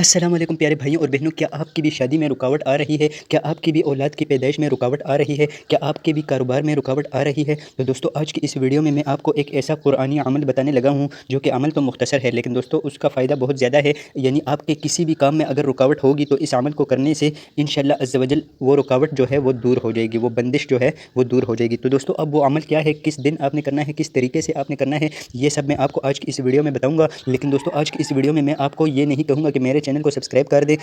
अस्सलाम वालेकुम प्यारे भाइयों और बहनों, क्या आपकी भी शादी में रुकावट आ रही है? क्या आपकी भी औलाद की पैदाइश में रुकावट आ रही है? क्या आपके भी कारोबार में रुकावट आ रही है? तो दोस्तों, आज की इस वीडियो में मैं आपको एक ऐसा कुरानी अमल बताने लगा हूँ, जो कि अमल तो मुख्तसर है, लेकिन दोस्तों उसका फ़ायदा बहुत ज़्यादा है। यानी आपके किसी भी काम में अगर रुकावट होगी तो इस अमल को करने से इंशाअल्लाह अज़्ज़ व जल वो रुकावट जो है वो दूर हो जाएगी, वो बंदिश जो है वो दूर हो जाएगी। तो दोस्तों, अब वो अमल क्या है, किस दिन आपने करना है, किस तरीके से आपने करना है, ये सब मैं आपको आज की इस वीडियो में बताऊँगा। लेकिन दोस्तों, आज की इस वीडियो में मैं आपको ये नहीं कहूँगा कि मेरे चैनल को सब्सक्राइब कर दें,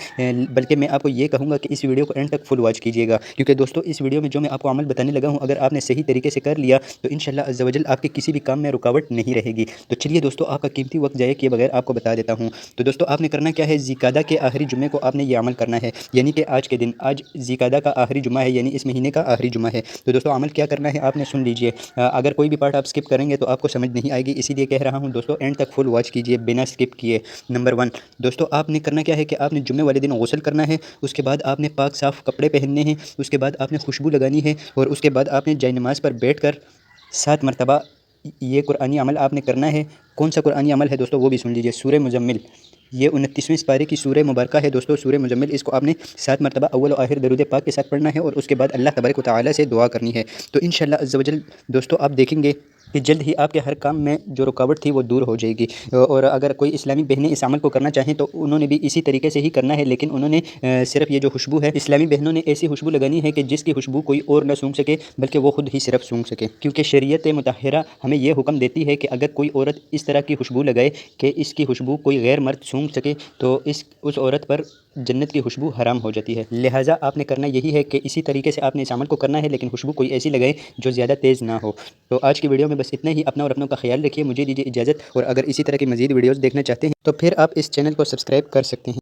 बल्कि मैं आपको ये कहूँगा कि इस वीडियो को एंड तक फुल वॉच कीजिएगा, क्योंकि दोस्तों इस वीडियो में जो मैं आपको अमल बताने लगा हूँ, अगर आपने सही तरीके से कर लिया तो इंशाअल्लाह अज़्ज़ व जल आपके किसी भी काम में रुकावट नहीं रहेगी। तो चलिए दोस्तों, आपका कीमती वक्त ज़ाया किए बगैर आपको बता देता हूँ। तो दोस्तों, आपने करना क्या है, ज़िकादा के आखिरी जुम्मे को आपने ये अमल करना है, यानी कि आज के दिन, आज ज़िकादा का आखिरी जुम्मा है, यानी इस महीने का आखिरी जुम्मा है। तो दोस्तों, अमल क्या करना है आपने सुन लीजिए। अगर कोई भी पार्ट आप स्किप करेंगे तो आपको समझ नहीं आएगी, इसीलिए कह रहा हूँ दोस्तों, एंड तक फुल वॉच कीजिए बिना स्किप किए। नंबर 1, दोस्तों आपने करना क्या है कि आपने जुम्मे वाले दिन गुस्ल करना है, उसके बाद आपने पाक साफ़ कपड़े पहनने हैं, उसके बाद आपने खुशबू लगानी है, और उसके बाद आपने जय नमाज़ पर बैठकर 7 मरतबा ये कुरानी अमल आपने करना है। कौन सा कुरानी अमल है दोस्तों, वो भी सुन लीजिए। सूरह मुज़म्मिल, ये 29वें पारे की सूरह मुबारक है दोस्तों, सूरह मुज़म्मिल। इसको आपने 7 मरतबा अव्वल और आखिर दरूद पाक के साथ पढ़ना है, और उसके बाद अल्लाह तबारक व तआला से दुआ करनी है। तो इंशाअल्लाह अज़्ज़ व जल दोस्तों, आप देखेंगे कि जल्द ही आपके हर काम में जो रुकावट थी वो दूर हो जाएगी। और अगर कोई इस्लामी बहनें इस अमल को करना चाहें तो उन्होंने भी इसी तरीके से ही करना है, लेकिन उन्होंने सिर्फ़ ये जो खुशबू है, इस्लामी बहनों ने ऐसी खुशबू लगानी है कि जिसकी खुशबू कोई और ना सूंघ सके, बल्कि वो खुद ही सिर्फ सूंघ सके। क्योंकि शरीयत मुतहरा हमें ये हुक्म देती है कि अगर कोई औरत इस तरह की खुशबू लगाए कि इसकी खुशबू कोई गैर मर्द सूंघ सके, तो उस औरत पर जन्नत की खुशबू हराम हो जाती है। लिहाजा आपने करना यही है कि इसी तरीके से आपने इस अमल को करना है, लेकिन खुशबू कोई ऐसी लगाए जो ज़्यादा तेज़ ना हो। तो आज की वीडियो में बस इतना ही। अपना और अपनों का ख्याल रखिए। मुझे दीजिए इजाज़त, और अगर इसी तरह की मज़ीद वीडियोज़ देखना चाहते हैं तो फिर आप इस चैनल को सब्सक्राइब कर सकते हैं।